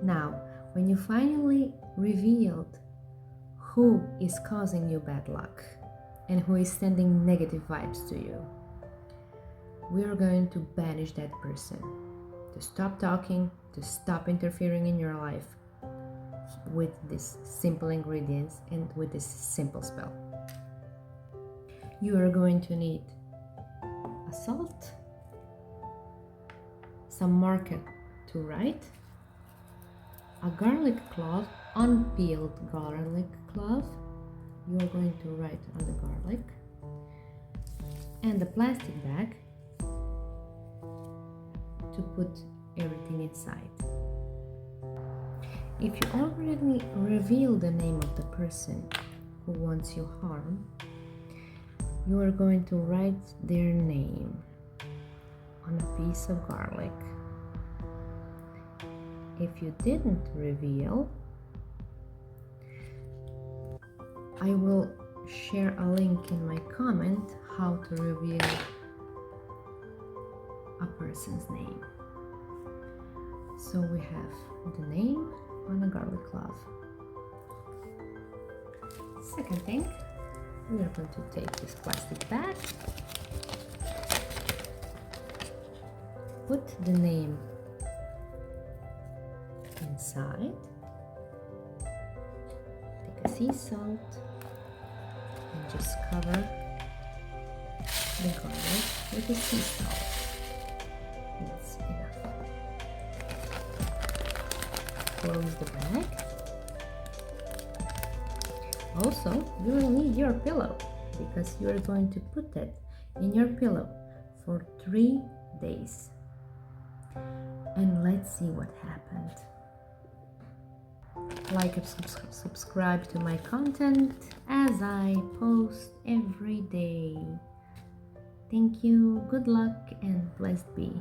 Now, when you finally revealed who is causing you bad luck and who is sending negative vibes to you, we are going to banish that person, to stop talking, to stop interfering in your life with these simple ingredients and with this simple spell. You are going to need a salt, some marker to write, a garlic clove, unpeeled garlic clove. You are going to write on the garlic, and a plastic bag to put everything inside. If you already reveal the name of the person who wants you harm, you are going to write their name on a piece of garlic. If you didn't reveal, I will share a link in my comment how to reveal a person's name. So we have the name on a garlic clove. Second thing, we are going to take this plastic bag, put the name inside, take a sea salt and just cover the garlic with the sea salt. That's enough. Close the bag. Also, you will need your pillow because you are going to put that in your pillow for 3 days. And let's see what happened. Like and subscribe to my content as I post every day. Thank you, good luck, and blessed be.